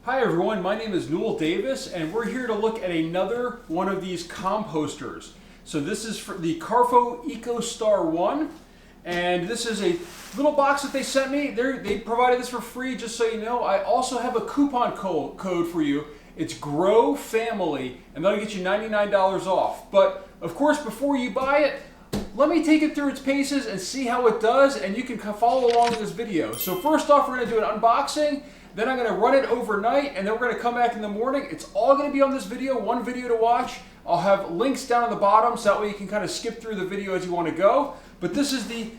Hi everyone, my name is Newell Davis and we're here to look at another one of these composters. So this is for the Karfo Ecostar 1 and this is a little box that they sent me. They provided this for free, just so you know. I also have a coupon code for you. It's GROW FAMILY and that'll get you $99 off. But of course, before you buy it, let me take it through its paces and see how it does, and you can follow along in this video. So first off, we're going to do an unboxing. Then I'm going to run it overnight, and then we're going to come back in the morning. It's all going to be on this video, one video to watch. I'll have links down at the bottom, so that way you can kind of skip through the video as you want to go. But this is the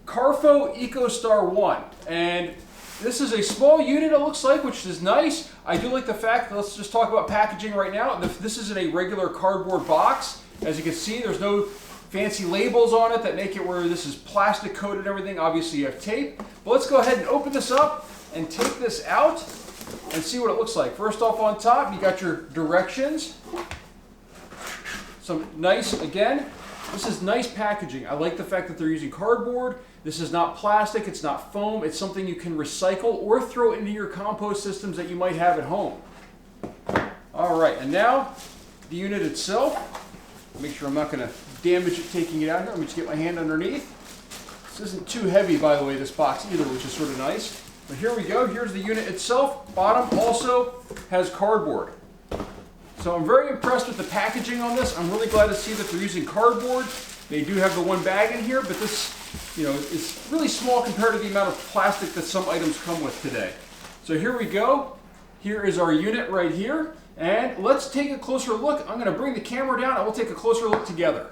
Karfo Ecostar 1, and this is a small unit, it looks like, which is nice. I do like the fact that, let's just talk about packaging right now. This is in a regular cardboard box. As you can see, there's no fancy labels on it that make it where this is plastic coated and everything. Obviously you have tape. But let's go ahead and open this up and take this out and see what it looks like. First off, on top, you got your directions. Some nice, again, this is nice packaging. I like the fact that they're using cardboard. This is not plastic, it's not foam. It's something you can recycle or throw into your compost systems that you might have at home. All right, and now the unit itself. Make sure I'm not going to damage it taking it out here. Let me just get my hand underneath. This isn't too heavy, by the way, this box either, which is sort of nice. But here we go. Here's the unit itself. Bottom also has cardboard. So I'm very impressed with the packaging on this. I'm really glad to see that they're using cardboard. They do have the one bag in here, but this, is really small compared to the amount of plastic that some items come with today. So here we go. Here is our unit right here. And let's take a closer look. I'm going to bring the camera down and we'll take a closer look together.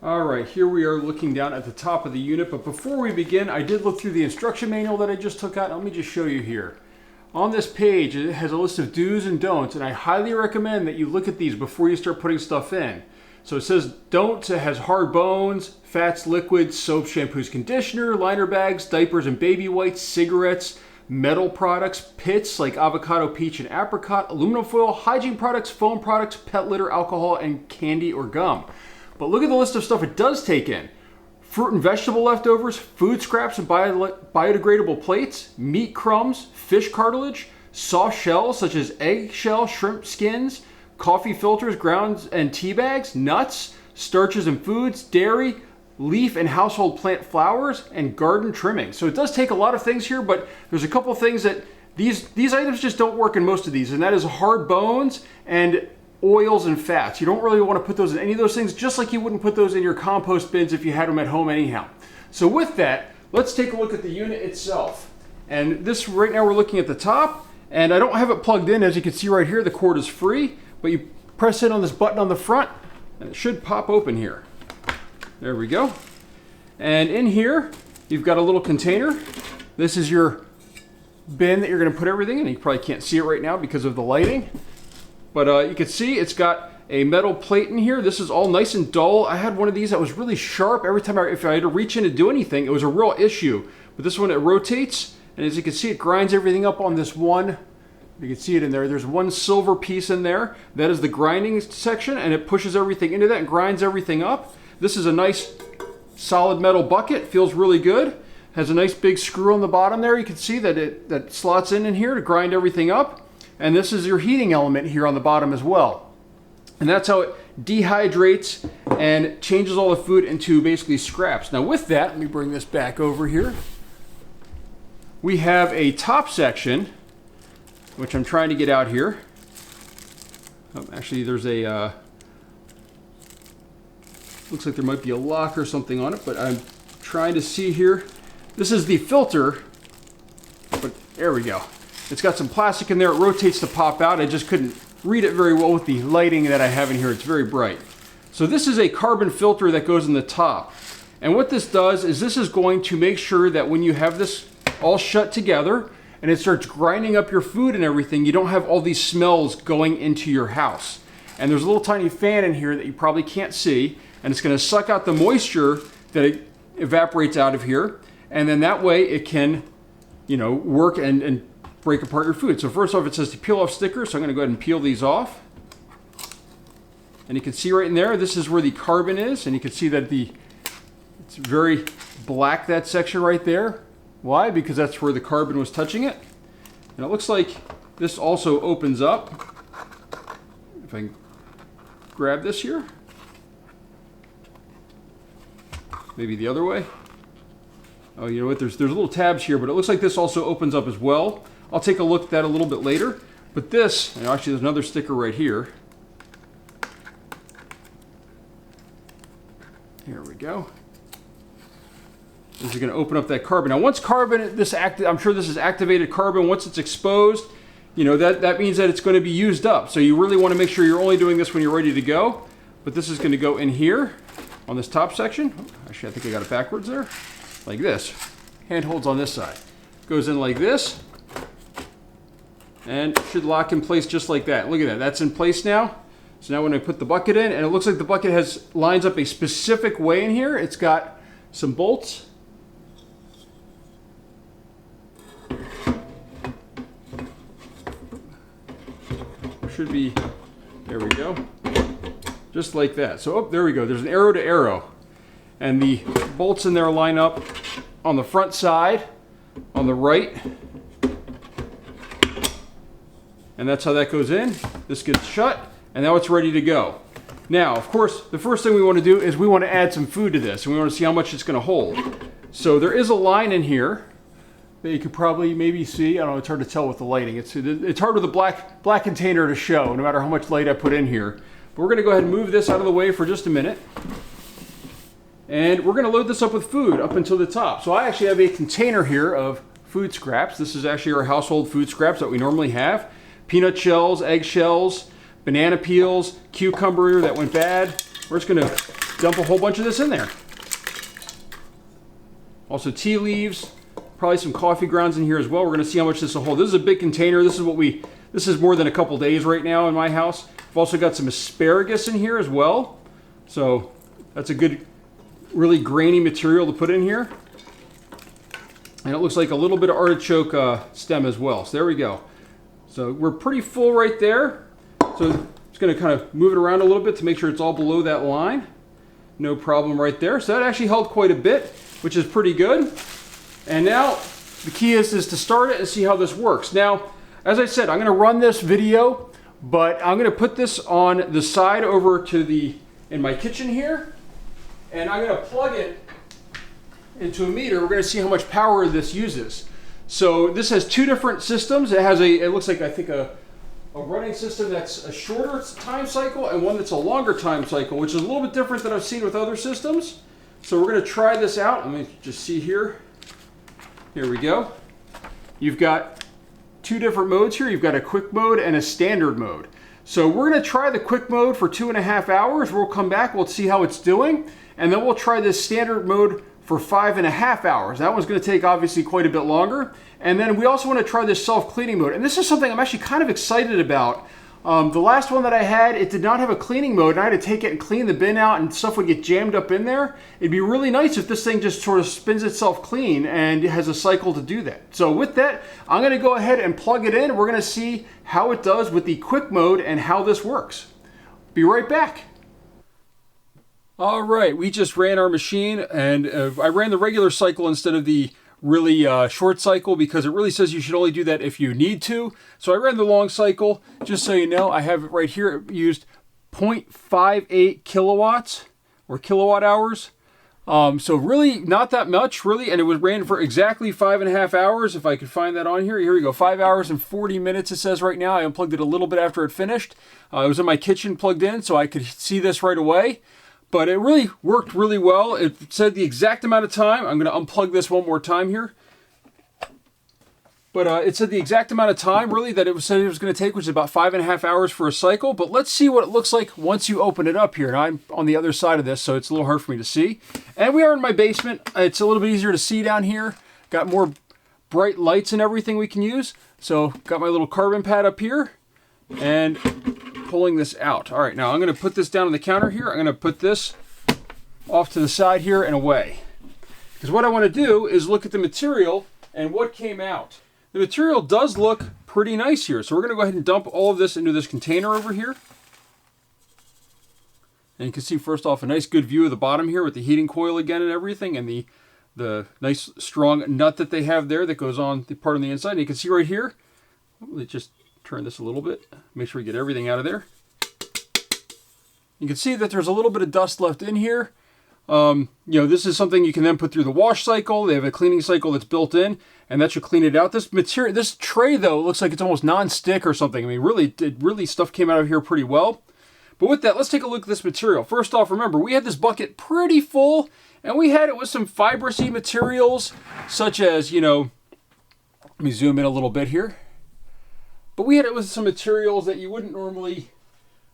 Alright, here we are looking down at the top of the unit, but before we begin, I did look through the instruction manual that I just took out. Let me just show you here. On this page, it has a list of do's and don'ts, and I highly recommend that you look at these before you start putting stuff in. So it says don'ts, it has hard bones, fats, liquids, soap, shampoos, conditioner, liner bags, diapers and baby wipes, cigarettes, metal products, pits like avocado, peach, and apricot, aluminum foil, hygiene products, foam products, pet litter, alcohol, and candy or gum. But look at the list of stuff it does take in. Fruit and vegetable leftovers, food scraps and biodegradable plates, meat crumbs, fish cartilage, soft shells such as egg shell, shrimp skins, coffee filters, grounds and tea bags, nuts, starches and foods, dairy, leaf and household plant flowers, and garden trimming. So it does take a lot of things here, but there's a couple things that these items just don't work in most of these, and that is hard bones and oils and fats. You don't really want to put those in any of those things, just like you wouldn't put those in your compost bins if you had them at home anyhow. So with that, let's take a look at the unit itself. And this, right now we're looking at the top, and I don't have it plugged in. As you can see right here, the cord is free, but you press in on this button on the front, and it should pop open here. There we go. And in here, you've got a little container. This is your bin that you're going to put everything in. You probably can't see it right now because of the lighting. But you can see it's got a metal plate in here. This is all nice and dull. I had one of these that was really sharp. Every time if I had to reach in to do anything, it was a real issue. But this one, it rotates. And as you can see, it grinds everything up on this one. You can see it in there. There's one silver piece in there. That is the grinding section. And it pushes everything into that and grinds everything up. This is a nice solid metal bucket. Feels really good. Has a nice big screw on the bottom there. You can see that that slots in here to grind everything up. And this is your heating element here on the bottom as well. And that's how it dehydrates and changes all the food into basically scraps. Now with that, let me bring this back over here. We have a top section, which I'm trying to get out here. Oh, actually, there's a, looks like there might be a lock or something on it, but I'm trying to see here. This is the filter, but there we go. It's got some plastic in there. It rotates to pop out. I just couldn't read it very well with the lighting that I have in here. It's very bright. So this is a carbon filter that goes in the top. And what this does is this is going to make sure that when you have this all shut together and it starts grinding up your food and everything, you don't have all these smells going into your house. And there's a little tiny fan in here that you probably can't see, and it's going to suck out the moisture that it evaporates out of here. And then that way it can, work and break apart your food. So first off, it says to peel off stickers, so I'm going to go ahead and peel these off. And you can see right in there, this is where the carbon is, and you can see that it's very black, that section right there. Why? Because that's where the carbon was touching it. And it looks like this also opens up. If I can grab this here. Maybe the other way. Oh, you know what? There's little tabs here, but it looks like this also opens up as well. I'll take a look at that a little bit later. But this, and actually there's another sticker right here. Here we go. This is going to open up that carbon. Now, once carbon, I'm sure this is activated carbon. Once it's exposed, you know, that means that it's going to be used up. So you really want to make sure you're only doing this when you're ready to go. But this is going to go in here on this top section. Actually, I think I got it backwards there. Like this. Hand holds on this side. Goes in like this. And should lock in place just like that. Look at that. That's in place now. So now when I put the bucket in, and it looks like the bucket lines up a specific way in here. It's got some bolts. Should be, there we go. Just like that. So, oh, there we go. There's an arrow to arrow. And the bolts in there line up on the front side, on the right. And that's how that goes in. This gets shut, and now it's ready to go. Now, of course, the first thing we want to do is we want to add some food to this, and we want to see how much it's going to hold. So there is a line in here that you could probably maybe see. I don't know, it's hard to tell with the lighting. It's hard with a black container to show, no matter how much light I put in here. But we're going to go ahead and move this out of the way for just a minute. And we're going to load this up with food up until the top. So I actually have a container here of food scraps. This is actually our household food scraps that we normally have. Peanut shells, egg shells, banana peels, cucumber that went bad. We're just going to dump a whole bunch of this in there. Also tea leaves, probably some coffee grounds in here as well. We're going to see how much this will hold. This is a big container. This is more than a couple days right now in my house. I've also got some asparagus in here as well. So that's a good, really grainy material to put in here. And it looks like a little bit of artichoke stem as well. So there we go. So we're pretty full right there. So just going to kind of move it around a little bit to make sure it's all below that line. No problem right there. So that actually held quite a bit, which is pretty good. And now the key is to start it and see how this works. Now, as I said, I'm going to run this video, but I'm going to put this on the side over to in my kitchen here. And I'm going to plug it into a meter. We're going to see how much power this uses. So this has two different systems. It has it looks like, I think, a running system that's a shorter time cycle and one that's a longer time cycle, which is a little bit different than I've seen with other systems. So we're going to try this out. Let me just see here. Here we go. You've got two different modes here. You've got a quick mode and a standard mode. So we're going to try the quick mode for 2.5 hours. We'll come back. We'll see how it's doing. And then we'll try this standard mode for 5.5 hours. That one's going to take obviously quite a bit longer. And then we also want to try this self-cleaning mode. And this is something I'm actually kind of excited about. The last one that I had, it did not have a cleaning mode, and I had to take it and clean the bin out, and stuff would get jammed up in there. It'd be really nice if this thing just sort of spins itself clean and it has a cycle to do that. So with that, I'm going to go ahead and plug it in. We're going to see how it does with the quick mode and how this works. Be right back. All right, we just ran our machine, and I ran the regular cycle instead of the really short cycle because it really says you should only do that if you need to. So I ran the long cycle. Just so you know, I have it right here. It used 0.58 kilowatts or kilowatt hours. So really not that much, really, and it was ran for exactly 5.5 hours. If I could find that on here. Here we go, 5 hours and 40 minutes it says right now. I unplugged it a little bit after it finished. It was in my kitchen plugged in, so I could see this right away. But it really worked really well. It said the exact amount of time. I'm going to unplug this one more time here. But it said the exact amount of time, really, that it said it was going to take, which is about 5.5 hours for a cycle. But let's see what it looks like once you open it up here. And I'm on the other side of this, so it's a little hard for me to see. And we are in my basement. It's a little bit easier to see down here. Got more bright lights and everything we can use. So got my little carbon pad up here. And pulling this out. All right, now I'm going to put this down on the counter here. I'm going to put this off to the side here and away. Because what I want to do is look at the material and what came out. The material does look pretty nice here. So we're going to go ahead and dump all of this into this container over here. And you can see first off a nice good view of the bottom here with the heating coil again and everything, and the nice strong nut that they have there that goes on the part on the inside. And you can see right here, Let's just turn this a little bit. Make sure we get everything out of there. You can see that there's a little bit of dust left in here. You know, this is something you can then put through the wash cycle. They have a cleaning cycle that's built in, and that should clean it out. This material, this tray though, looks like it's almost non-stick or something. I mean, really stuff came out of here pretty well. But with that, let's take a look at this material. First off, remember, we had this bucket pretty full, and we had it with some fibrous-y materials, such as, you know, let me zoom in a little bit here. But we had it with some materials that you wouldn't normally,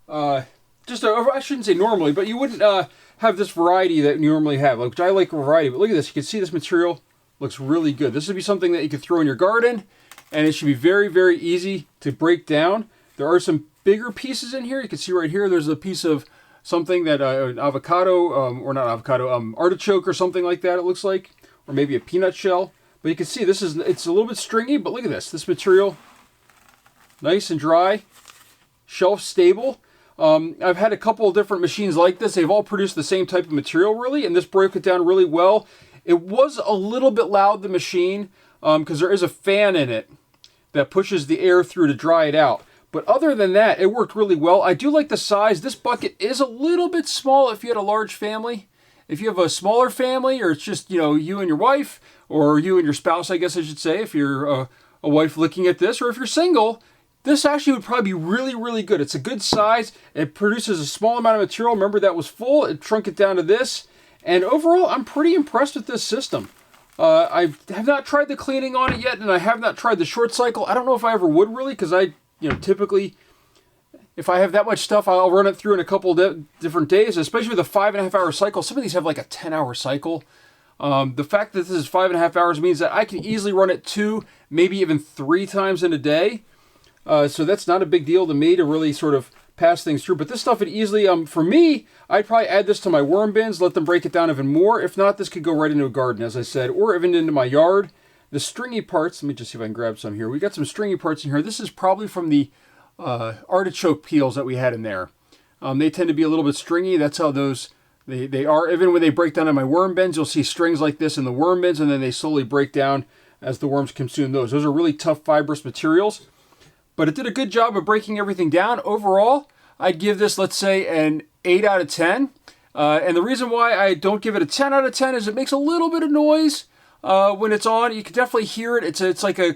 I shouldn't say normally, but you wouldn't have this variety that you normally have, which I like a variety. But look at this. You can see this material looks really good. This would be something that you could throw in your garden, and it should be very, very easy to break down. There are some bigger pieces in here. You can see right here, there's a piece of something that an avocado, or not avocado, artichoke or something like that, it looks like, or maybe a peanut shell. But you can see it's a little bit stringy, but look at this. This material, nice and dry, shelf stable. I've had a couple of different machines like this. They've all produced the same type of material, really, and this broke it down really well. It was a little bit loud, the machine, because there is a fan in it that pushes the air through to dry it out. But other than that, it worked really well. I do like the size. This bucket is a little bit small if you had a large family. If you have a smaller family, or it's just, you know, you and your wife, or you and your spouse, I guess I should say, if you're a wife looking at this, or if you're single, this actually would probably be really, really good. It's a good size. It produces a small amount of material. Remember, that was full. It shrunk it down to this. And overall, I'm pretty impressed with this system. I have not tried the cleaning on it yet, and I have not tried the short cycle. I don't know if I ever would, really, because typically, if I have that much stuff, I'll run it through in a couple different days, especially with a 5.5 hour cycle. Some of these have like a 10-hour cycle. The fact that this is 5.5 hours means that I can easily run it 2, maybe even 3 times in a day. So that's not a big deal to me to really sort of pass things through. But this stuff would easily, for me, I'd probably add this to my worm bins, let them break it down even more. If not, this could go right into a garden, as I said, or even into my yard. The stringy parts, let me just see if I can grab some here. We got some stringy parts in here. This is probably from the artichoke peels that we had in there. They tend to be a little bit stringy. That's how those, they are. Even when they break down in my worm bins, you'll see strings like this in the worm bins, and then they slowly break down as the worms consume those. Those are really tough fibrous materials. But it did a good job of breaking everything down. Overall, I'd give this, let's say, an 8 out of 10. And the reason why I don't give it a 10 out of 10 is it makes a little bit of noise when it's on. You can definitely hear it. It's like I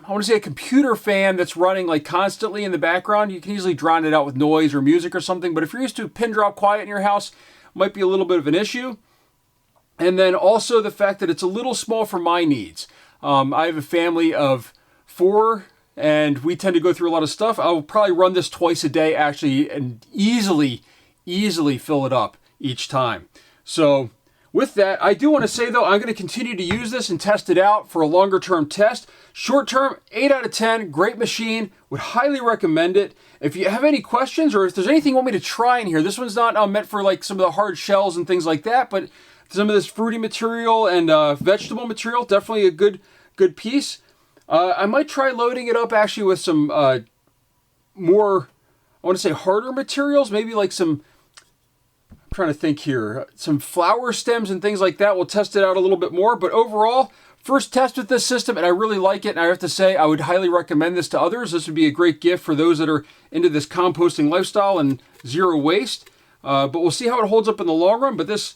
want to say a computer fan that's running like constantly in the background. You can easily drown it out with noise or music or something. But if you're used to pin drop quiet in your house, it might be a little bit of an issue. And then also the fact that it's a little small for my needs. I have a family of 4, and we tend to go through a lot of stuff. I'll probably run this twice a day, actually, and easily fill it up each time. So with that, I do want to say, though, I'm going to continue to use this and test it out for a longer-term test. Short-term, 8 out of 10, great machine. Would highly recommend it. If you have any questions, or if there's anything you want me to try in here, this one's not meant for like some of the hard shells and things like that, but some of this fruity material and vegetable material, definitely a good piece. I might try loading it up actually with some more, I want to say harder materials, maybe like some, I'm trying to think here, some flower stems and things like that. We'll test it out a little bit more, but overall, first test with this system, and I really like it, and I have to say I would highly recommend this to others. This would be a great gift for those that are into this composting lifestyle and zero waste, but we'll see how it holds up in the long run. But this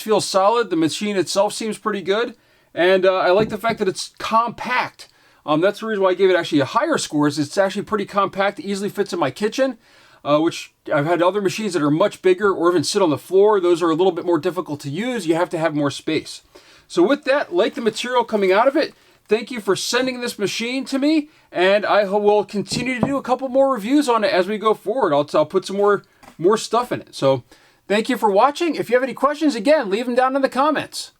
feels solid. The machine itself seems pretty good. And I like the fact that it's compact. That's the reason why I gave it actually a higher score. Is it's actually pretty compact, easily fits in my kitchen, which I've had other machines that are much bigger or even sit on the floor. Those are a little bit more difficult to use. You have to have more space. So with that, like the material coming out of it, thank you for sending this machine to me, and I will continue to do a couple more reviews on it as we go forward. I'll put some more stuff in it. So thank you for watching. If you have any questions, again, leave them down in the comments.